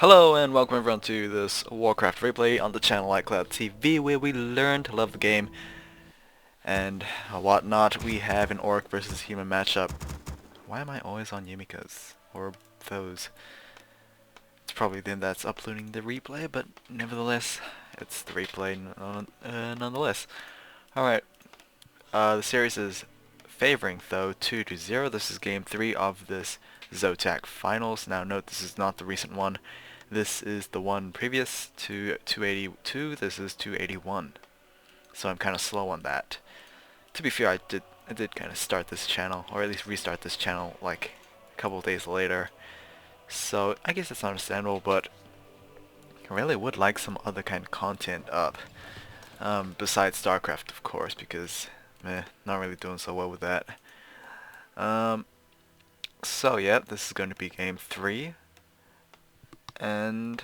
Hello and welcome everyone to this Warcraft replay on the channel iCloud TV, where we learn to love the game and whatnot. We have an orc versus human matchup. Why am I always on Yumiko's or those? It's probably them that's uploading the replay, but nevertheless, it's the replay nonetheless. Alright, the series is favoring though 2-0. This is game 3 of this ZOTAC finals. Now note, this is not the recent one. This is the one previous to 282. This is 281. So I'm kind of slow on that. To be fair, I did kind of start this channel, or at least restart this channel like a couple of days later. So I guess it's understandable, but I really would like some other kind of content up. Besides StarCraft, of course, because not really doing so well with that. So yeah, this is going to be game 3. And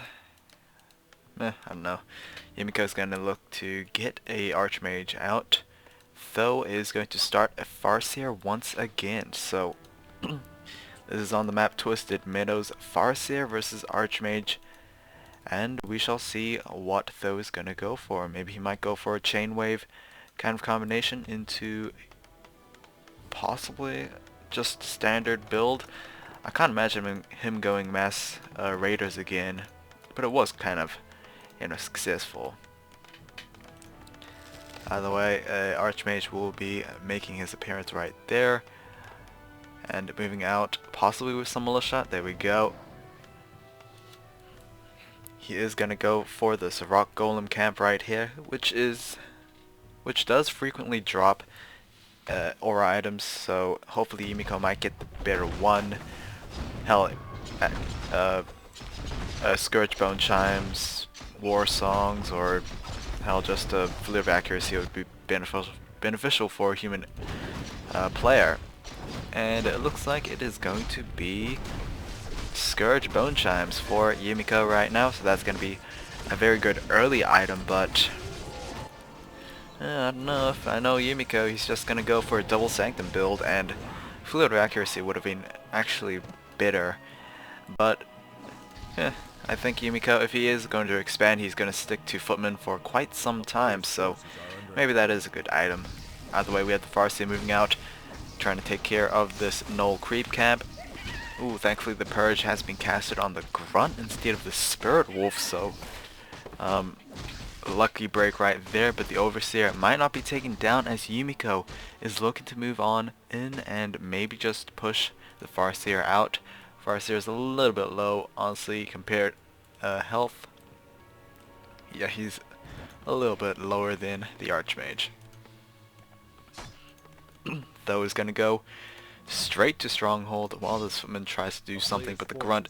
I don't know. Yumiko's gonna look to get a Archmage out. Tho is going to start a Farseer once again. So this is on the map Twisted Meadows, Farseer versus Archmage, and we shall see what Tho is gonna go for. Maybe he might go for a Chainwave kind of combination into possibly just standard build. I can't imagine him going mass raiders again, but it was kind of, successful. Either way, Archmage will be making his appearance right there, and moving out, possibly with some militia. There we go. He is gonna go for this rock golem camp right here, which does frequently drop aura items. So hopefully Yumiko might get the better one. Hell, Scourge Bone Chimes, War Songs, or hell, just a Flare of Accuracy would be beneficial for a human player. And it looks like it is going to be Scourge Bone Chimes for Yumiko right now, so that's going to be a very good early item, but I don't know. If I know Yumiko, he's just going to go for a double Sanctum build, and Flare of Accuracy would have been actually better, but I think Yumiko, if he is going to expand, he's going to stick to Footman for quite some time, so maybe that is a good item. Either way, we have the Farseer moving out, trying to take care of this Null creep camp. Ooh, thankfully the Purge has been casted on the Grunt instead of the Spirit Wolf, so lucky break right there, but the Overseer might not be taken down as Yumiko is looking to move on in and maybe just push the Farseer out. Farseer is a little bit low, honestly, compared health. Yeah, he's a little bit lower than the Archmage. Tho is gonna go straight to Stronghold while this Footman tries to do something, but the Grunt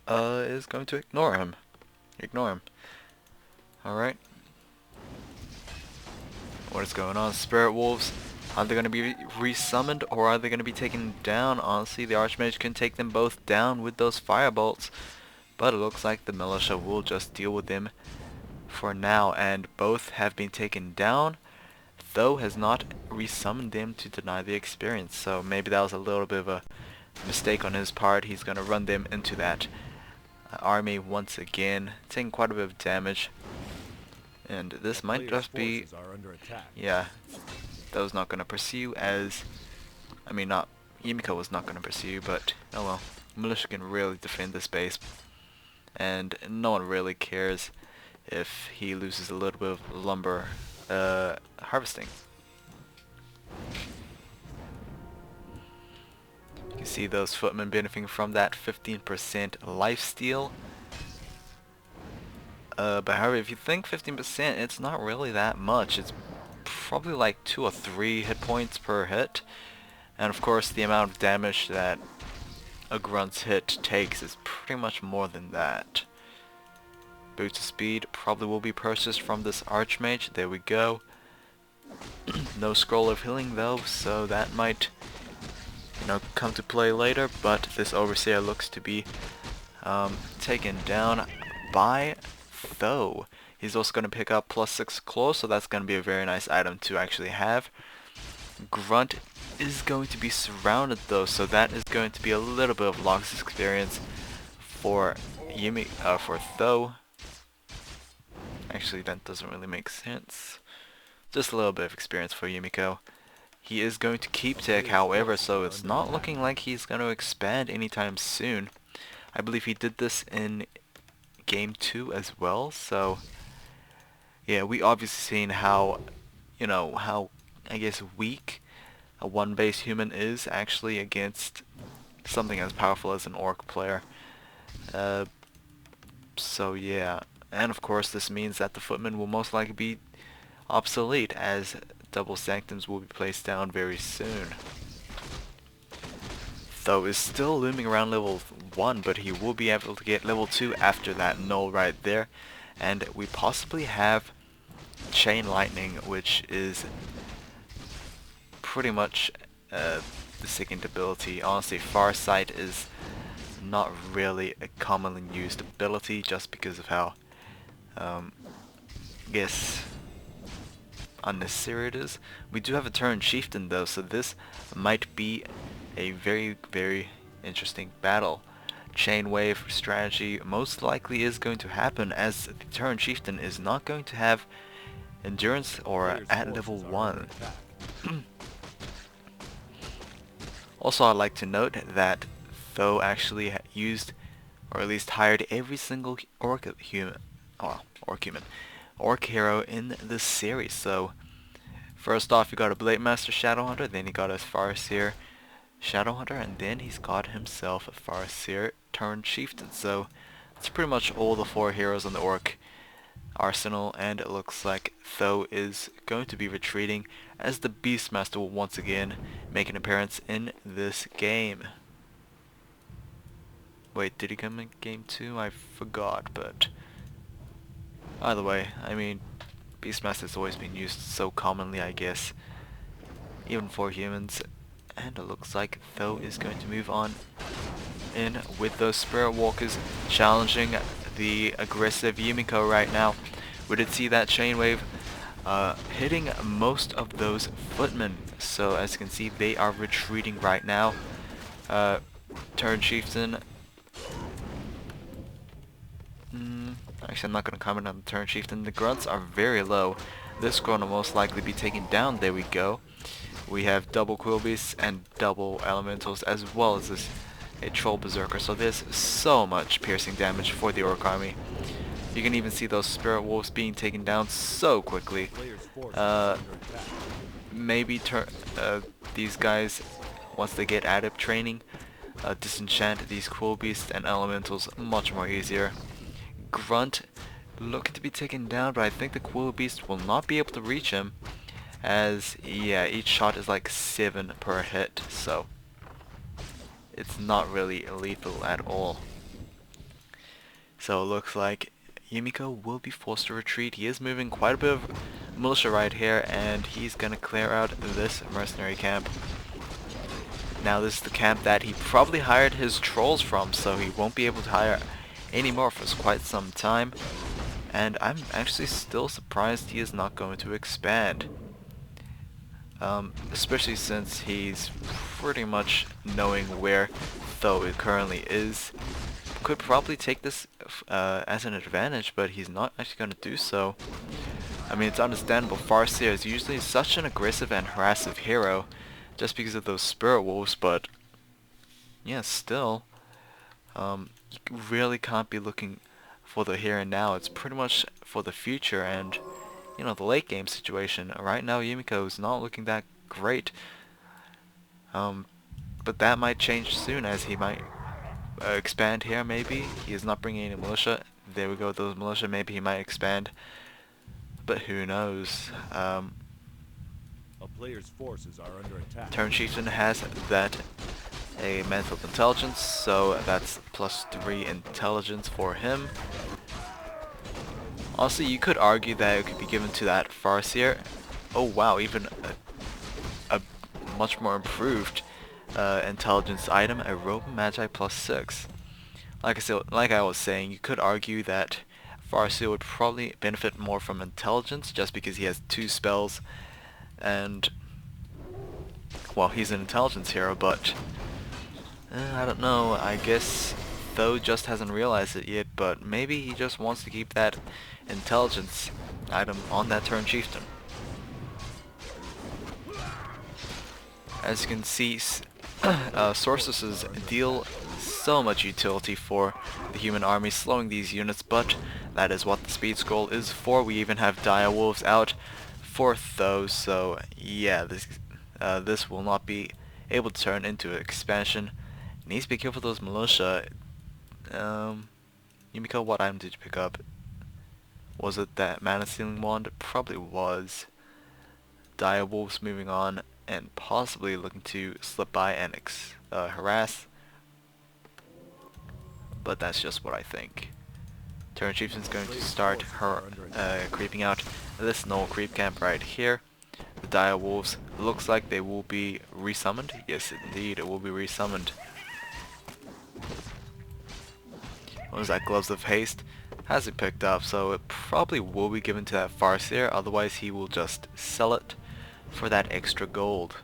is going to ignore him. Alright. What is going on? Spirit Wolves, are they going to be resummoned or are they going to be taken down? Honestly, the Archmage can take them both down with those firebolts, but it looks like the militia will just deal with them for now, and both have been taken down. Tho has not resummoned them to deny the experience, so maybe that was a little bit of a mistake on his part. He's going to run them into that army once again, taking quite a bit of damage. And this might just be, yeah, Tho's not going to pursue as, Yumiko was not going to pursue, but oh well, militia can really defend this base, and no one really cares if he loses a little bit of lumber harvesting. You can see those footmen benefiting from that 15% lifesteal. But however, if you think 15%, it's not really that much. It's probably like 2 or 3 hit points per hit. And of course, the amount of damage that a Grunt's hit takes is pretty much more than that. Boots of Speed probably will be purchased from this Archmage. There we go. No Scroll of Healing though, so that might, come to play later. But this Overseer looks to be taken down by Tho. He's also going to pick up +6 claws, so that's going to be a very nice item to actually have. Grunt is going to be surrounded though, so that is going to be a little bit of loss experience for for Tho. Actually, that doesn't really make sense. Just a little bit of experience for Yumiko. He is going to keep tech, however, so it's not looking like he's going to expand anytime soon. I believe he did this in game 2 as well, so yeah, we obviously seen how, how, I guess, weak a one-base human is actually against something as powerful as an orc player. So yeah, and of course this means that the footman will most likely be obsolete as double sanctums will be placed down very soon. Though is still looming around level 1, but he will be able to get level 2 after that null right there. And we possibly have Chain Lightning, which is pretty much the second ability. Honestly, Farsight is not really a commonly used ability just because of how, I guess, unnecessary it is. We do have a turn chieftain though, so this might be a very, very interesting battle. Chain wave strategy most likely is going to happen as the turn chieftain is not going to have endurance or at level 1. Also, I'd like to note that Tho actually used, or at least hired, every single orc hero in this series. So first off, you got a Blade Master Shadowhunter, then he got a Farseer Shadowhunter, and then he's got himself a Farseer turned Chieftain. So it's pretty much all the 4 heroes on the orc arsenal, and it looks like Tho is going to be retreating as the Beastmaster will once again make an appearance in this game. Wait, did he come in game 2? I forgot, but either way, I mean, Beastmaster has always been used so commonly, I guess, even for humans. And it looks like Tho is going to move on in with those Spirit Walkers challenging the aggressive Yumiko right now. We did see that Chain Wave hitting most of those footmen. So as you can see, they are retreating right now. Turn Chieftain. Actually, I'm not going to comment on the Turn Chieftain. The grunts are very low. This one will most likely be taken down. There we go. We have double Quill Beasts and double Elementals, as well as a Troll Berserker. So there's so much piercing damage for the Orc army. You can even see those Spirit Wolves being taken down so quickly. Maybe these guys, once they get adept training, disenchant these Quill Beasts and Elementals much more easier. Grunt looking to be taken down, but I think the Quill Beast will not be able to reach him, as yeah, each shot is like 7 per hit, so it's not really lethal at all. So it looks like Yumiko will be forced to retreat. He is moving quite a bit of militia right here, and he's gonna clear out this mercenary camp. Now this is the camp that he probably hired his trolls from, so he won't be able to hire any more for quite some time. And I'm actually still surprised he is not going to expand. Especially since he's pretty much knowing where Tho currently is. Could probably take this as an advantage, but he's not actually going to do so. I mean, it's understandable. Farseer is usually such an aggressive and harassive hero just because of those Spirit Wolves, but yeah, still, you really can't be looking for the here and now. It's pretty much for the future and, you know, the late game situation. Right now, Yumiko is not looking that great, but that might change soon, as he might expand here. Maybe he is not bringing any militia. There we go, those militia. Maybe he might expand, but who knows. A player's forces are under attack. Turn Chieftain has that a Mantle of Intelligence, so that's +3 intelligence for him. Honestly, you could argue that it could be given to that Farseer. Oh wow, even a much more improved intelligence item, a Robe Magi +6. Like I was saying, you could argue that Farseer would probably benefit more from intelligence just because he has 2 spells, and well, he's an intelligence hero, but I don't know. I guess though just hasn't realized it yet, but maybe he just wants to keep that intelligence item on that turn chieftain. As you can see, sorceresses deal so much utility for the human army, slowing these units, but that is what the speed scroll is for. We even have dire wolves out for those, so yeah, this will not be able to turn into an expansion. Needs to be careful of those militia. Yumiko, what item did you pick up? Was it that mana stealing wand? It probably was. Dire wolves moving on and possibly looking to slip by and harass. But that's just what I think. Turn Chieftain's going to start her creeping out this null creep camp right here. The dire wolves looks like they will be resummoned. Yes, indeed, it will be resummoned. What was that? Gloves of Haste? Hasn't picked up, so it probably will be given to that Farseer, otherwise he will just sell it for that extra gold.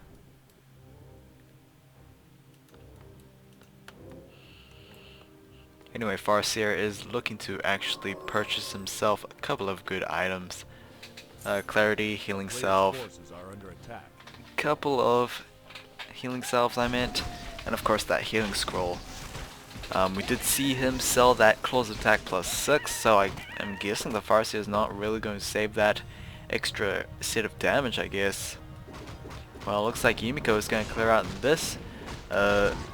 Anyway, Farseer is looking to actually purchase himself a couple of good items. Clarity, Healing Self, couple of Healing Selves I meant, and of course that Healing Scroll. We did see him sell that close attack +6, so I am guessing the Farseer is not really going to save that extra set of damage, I guess. Well, looks like Yumiko is going to clear out this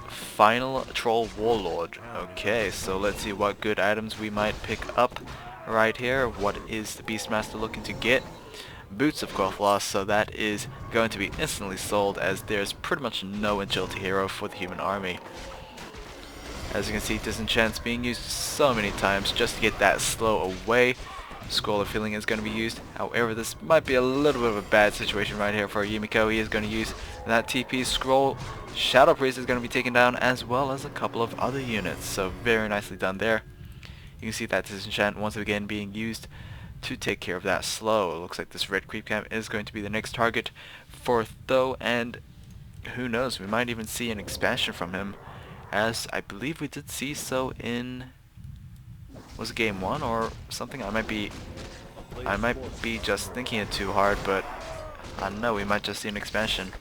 final Troll Warlord. Okay, so let's see what good items we might pick up right here. What is the Beastmaster looking to get? Boots of Gothloss, so that is going to be instantly sold, as there's pretty much no agility hero for the human army. As you can see, Disenchant's being used so many times just to get that slow away. Scroll of Healing is going to be used. However, this might be a little bit of a bad situation right here for Yumiko. He is going to use that TP scroll. Shadow Priest is going to be taken down, as well as a couple of other units. So very nicely done there. You can see that Disenchant once again being used to take care of that slow. It looks like this red creep camp is going to be the next target for Tho, and who knows, we might even see an expansion from him, as I believe we did see so in, was it game 1 or something? I might be just thinking it too hard, but I don't know, we might just see an expansion.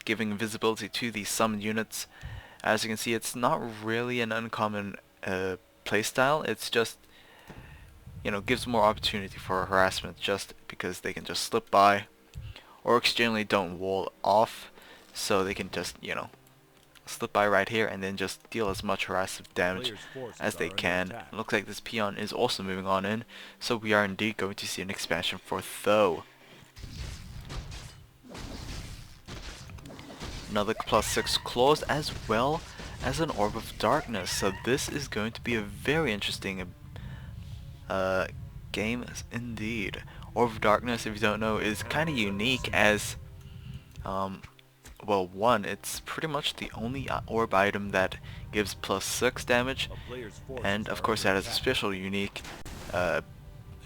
Giving visibility to the summoned units. As you can see, it's not really an uncommon playstyle. It's just, you know, gives more opportunity for harassment, just because they can just slip by. Orcs generally don't wall off, so they can just, you know, slip by right here and then just deal as much harassive damage as they can. It looks like this peon is also moving on in, so we are indeed going to see an expansion for Tho. Another +6 claws, as well as an Orb of Darkness, so this is going to be a very interesting game indeed. Orb of Darkness, if you don't know, is kind of unique, as well, one, it's pretty much the only orb item that gives +6 damage, and of course that has a special unique I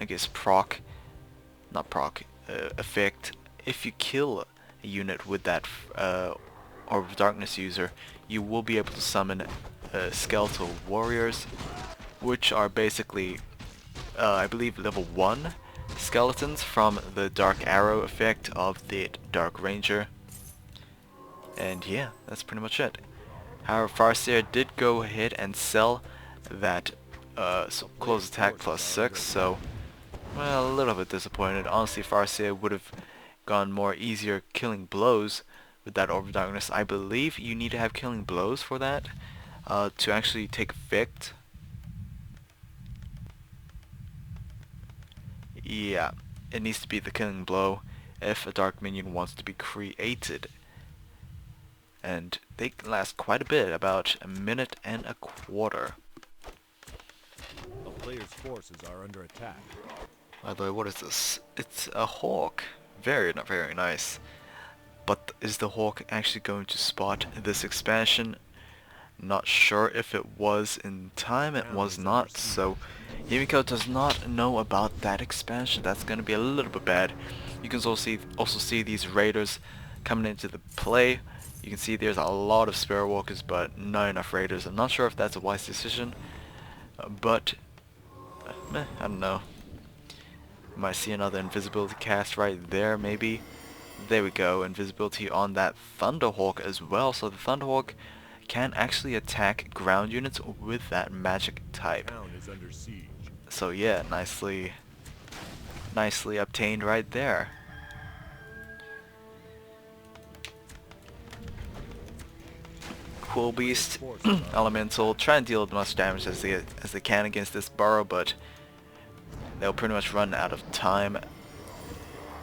guess effect. If you kill a unit with that Orb of Darkness user, you will be able to summon skeletal warriors, which are basically I believe level 1 skeletons from the Dark Arrow effect of the Dark Ranger. And yeah, that's pretty much it. However, Farseer did go ahead and sell that close attack +6, so, well, a little bit disappointed. Honestly, Farseer would have gone more easier killing blows with that Orb of Darkness. I believe you need to have killing blows for that to actually take effect. Yeah, it needs to be the killing blow if a dark minion wants to be created. And they can last quite a bit, about a minute and a quarter. A player's forces are under attack. By the way, what is this? It's a hawk. Very nice. But is the hawk actually going to spot this expansion? Not sure if it was in time. It was not, so Yumiko does not know about that expansion. That's going to be a little bit bad. You can also see these raiders coming into the play. You can see there's a lot of Spirit Walkers, but not enough Raiders. I'm not sure if that's a wise decision, but I don't know. Might see another invisibility cast right there, maybe. There we go, invisibility on that Thunderhawk as well. So the Thunderhawk can actually attack ground units with that magic type. Town is under siege. So yeah, nicely obtained right there. Quill Beast, Elemental, try and deal as much damage as they can against this burrow, but they'll pretty much run out of time.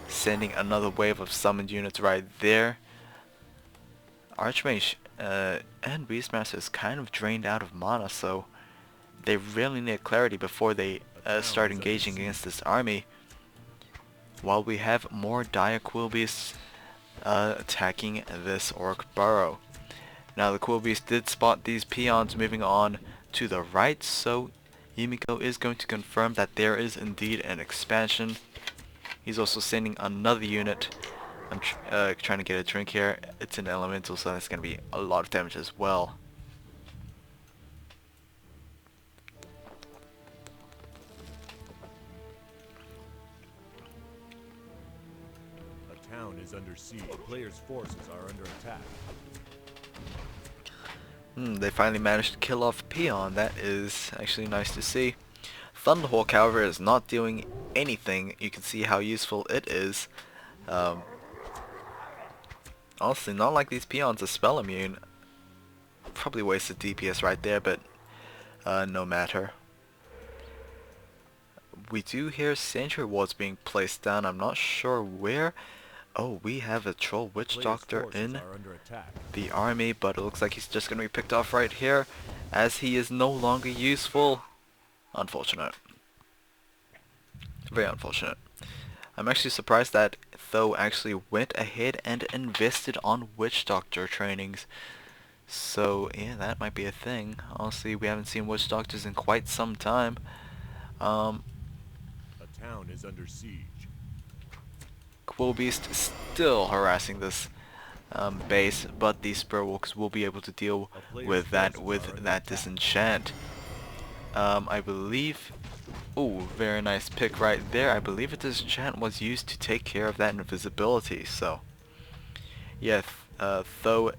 Sending another wave of summoned units right there. Archmage and Beastmaster is kind of drained out of mana, so they really need clarity before they start engaging against this army. While we have more dire Quill Beasts attacking this Orc burrow. Now the Quill Beast did spot these peons moving on to the right, so Yumiko is going to confirm that there is indeed an expansion. He's also sending another unit. I'm trying to get a drink here. It's an elemental, so that's going to be a lot of damage as well. A town is under siege. A player's forces are under attack. They finally managed to kill off a peon. That is actually nice to see. Thunderhawk, however, is not doing anything. You can see how useful it is. Honestly, not like these peons are spell immune. Probably wasted DPS right there, but no matter. We do hear sentry wards being placed down. I'm not sure where. Oh, we have a Troll Witch Doctor in the army, but it looks like he's just going to be picked off right here, as he is no longer useful. Unfortunate. Very unfortunate. I'm actually surprised that Tho actually went ahead and invested on Witch Doctor trainings. So, yeah, that might be a thing. Honestly, we haven't seen Witch Doctors in quite some time. A town is under siege. Quill Beast is still harassing this base, but these Spirit Walkers will be able to deal with that disenchant. I believe... Ooh, very nice pick right there. I believe a disenchant was used to take care of that invisibility, so... Yeah, Tho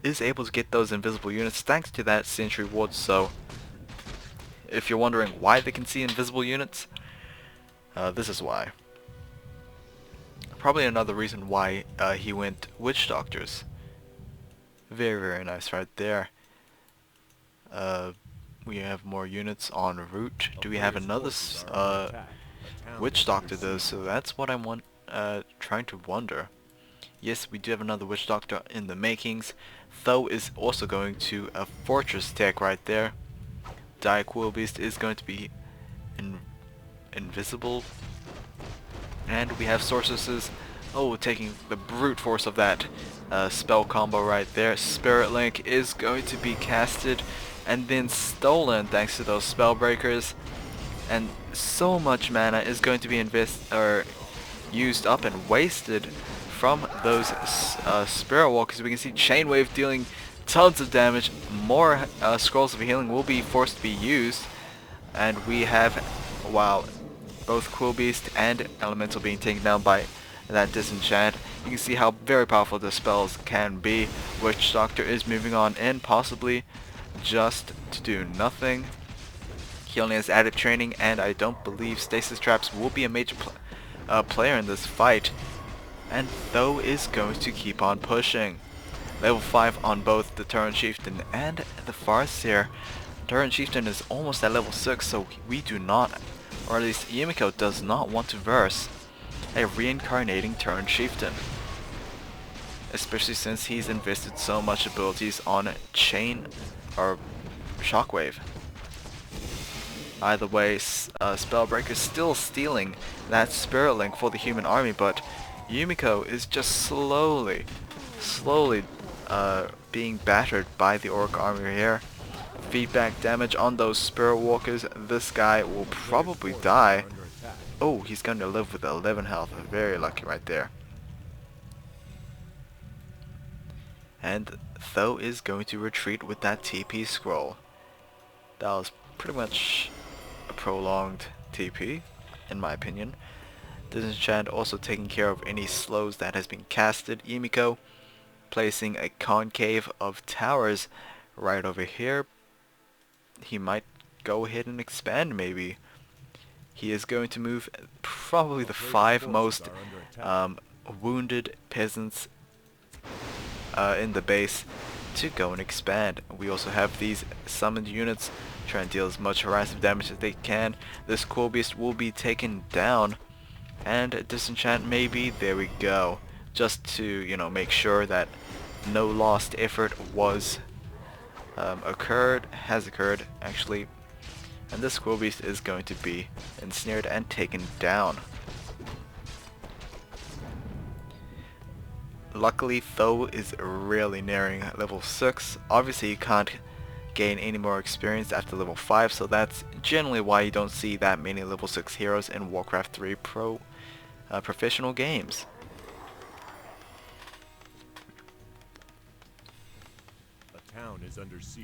is able to get those invisible units thanks to that sentry ward, so... If you're wondering why they can see invisible units, this is why. Probably another reason why he went Witch Doctors. Very, very nice right there. We have more units en route. Do we have another Witch Doctor though? So that's what I'm trying to wonder. Yes, we do have another Witch Doctor in the makings. Tho is also going to a Fortress Tech right there. Dire Quill Beast is going to be invisible. And we have Sorceresses, taking the brute force of that spell combo right there. Spirit Link is going to be casted and then stolen thanks to those spell breakers. And so much mana is going to be used up and wasted from those Spirit Walkers. We can see Chain Wave dealing tons of damage. More Scrolls of Healing will be forced to be used. And we have, wow, both Quill Beast and Elemental being taken down by that disenchant. You can see how very powerful the spells can be. Witch Doctor is moving on in, possibly just to do nothing. He only has added training, and I don't believe Stasis Traps will be a major player in this fight. And Tho is going to keep on pushing. Level 5 on both the Turret Chieftain and the Farseer. Turret Chieftain is almost at level 6, so we do not, or at least Yumiko does not want to verse a reincarnating Turret Chieftain. Especially since he's invested so much abilities on Chain or Shockwave. Either way, Spellbreaker is still stealing that Spirit Link for the human army, but Yumiko is just slowly being battered by the Orc army here. Feedback damage on those Spirit Walkers. This guy will probably die. Oh, he's going to live with 11 health. Very lucky right there. And Tho is going to retreat with that TP scroll. That was pretty much a prolonged TP, in my opinion. Disenchant also taking care of any slows that has been casted. Yumiko placing a concave of towers right over here. He might go ahead and expand maybe. He is going to move probably the 5 most wounded peasants in the base to go and expand. We also have these summoned units trying to deal as much harassive damage as they can. This cool beast will be taken down, and disenchant maybe. There we go. Just to, you know, make sure that no lost effort was has occurred actually. And this squirrel beast is going to be ensnared and taken down. Luckily, Tho is really nearing level 6. Obviously, you can't gain any more experience after level 5, so that's generally why you don't see that many level 6 heroes in Warcraft 3 professional games. A town is under siege.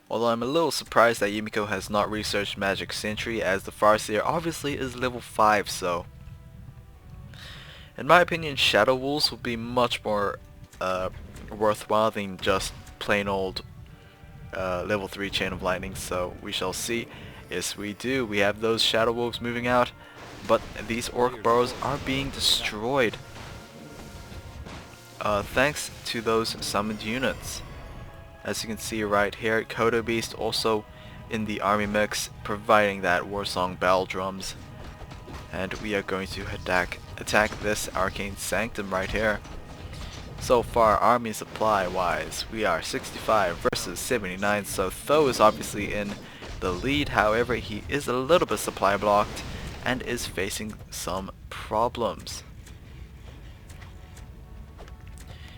Although I'm a little surprised that Yumiko has not researched Magic Sentry, as the Farseer obviously is level 5, so in my opinion Shadow Wolves will be much more worthwhile than just plain old level 3 Chain of Lightning, so we shall see. Yes, we do. We have those Shadow Wolves moving out, but these Orc burrows are being destroyed thanks to those summoned units. As you can see right here, Kodo Beast also in the army mix, providing that Warsong Battle Drums. And we are going to attack this Arcane Sanctum right here. So far, army supply wise, we are 65 versus 79, so Tho is obviously in the lead. However, he is a little bit supply blocked and is facing some problems.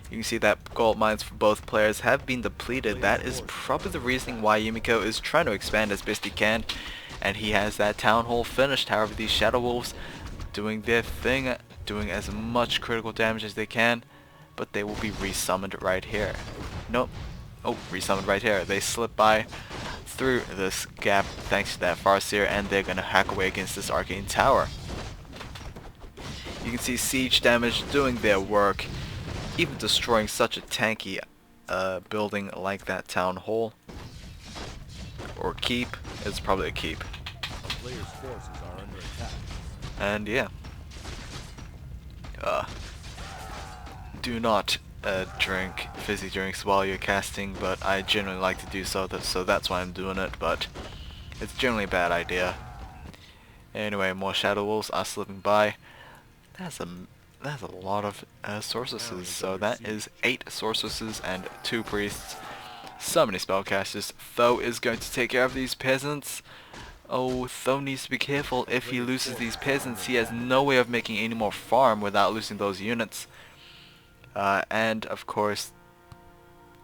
You can see that gold mines for both players have been depleted. That is probably the reason why Yumiko is trying to expand as best he can. And he has that town hall finished. However, these Shadow Wolves doing their thing, doing as much critical damage as they can. But they will be resummoned right here. Nope. Oh, resummoned right here. They slip by through this gap thanks to that Farseer, and they're going to hack away against this Arcane Tower. You can see siege damage doing their work, even destroying such a tanky building like that town hall. Or keep. It's probably a keep. A player's forces are under attack. And yeah. Do not drink fizzy drinks while you're casting, but I generally like to do so, so that's why I'm doing it, but it's generally a bad idea. Anyway, more Shadow Wolves are slipping by. That's a lot of sorceresses, so that is 8 sorceresses and 2 priests. So many spellcasters. Tho is going to take care of these peasants. Oh, Tho needs to be careful. If he loses these peasants, he has no way of making any more farm without losing those units. And of course,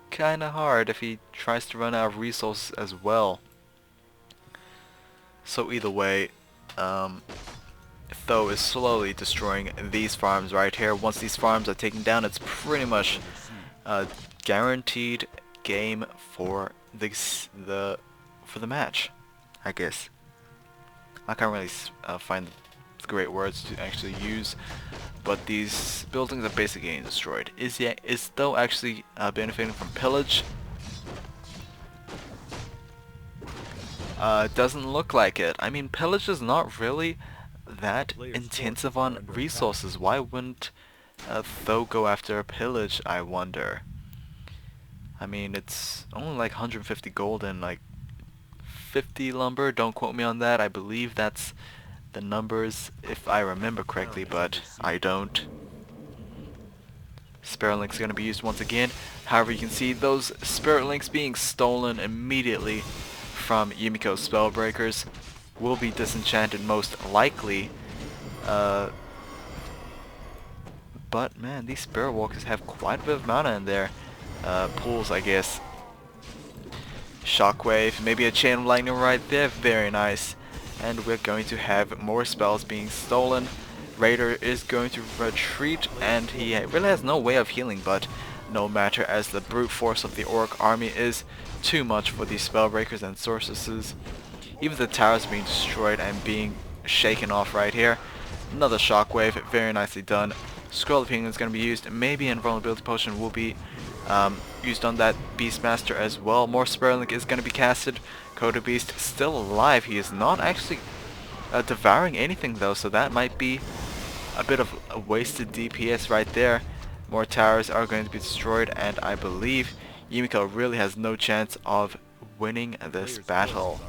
kinda hard if he tries to run out of resources as well. So either way, Tho is slowly destroying these farms right here. Once these farms are taken down, it's pretty much a guaranteed game for the match, I guess. I can't really find the great words to actually use, but these buildings are basically getting destroyed. Is Tho actually benefiting from pillage? Doesn't look like it. I mean, pillage is not really that intensive on resources. Why wouldn't Tho go after a pillage, I wonder? I mean, it's only like 150 gold and like 50 lumber. Don't quote me on that. I believe that's the numbers if I remember correctly, but I don't. Spirit Links are going to be used once again. However, you can see those Spirit Links being stolen immediately from Yumiko's Spellbreakers. Will be disenchanted most likely. But man, these Spirit Walkers have quite a bit of mana in their pools, I guess. Shockwave, maybe a Chain of Lightning right there, very nice. And we're going to have more spells being stolen Raider is going to retreat, and he really has no way of healing, but no matter, as the brute force of the Orc army is too much for these Spellbreakers and Sorceresses. Even the towers being destroyed and being shaken off right here. Another shockwave, very nicely done. Scroll of Healing is going to be used. Maybe Invulnerability Potion will be used on that Beastmaster as well. More Spurlink is going to be casted. Coda Beast still alive. He is not actually devouring anything though, so that might be a bit of a wasted DPS right there. More towers are going to be destroyed, and I believe Yumiko really has no chance of winning this battle.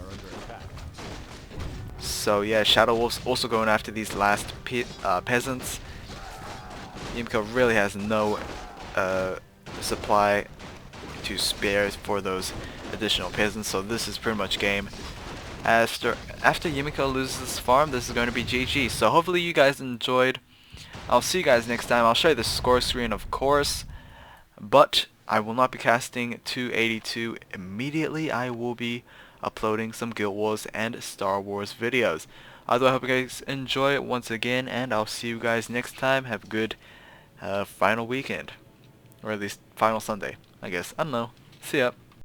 So yeah, Shadow Wolf's also going after these last peasants. Yumiko really has no supply to spare for those additional peasants, so this is pretty much game. After Yumiko loses this farm, this is going to be GG. So hopefully you guys enjoyed. I'll see you guys next time. I'll show you the score screen, of course, but I will not be casting 282 immediately. I will be uploading some Guild Wars and Star Wars videos. Otherwise, I hope you guys enjoy it once again, and I'll see you guys next time. Have a good final weekend, or at least final Sunday, I guess. I don't know. See ya.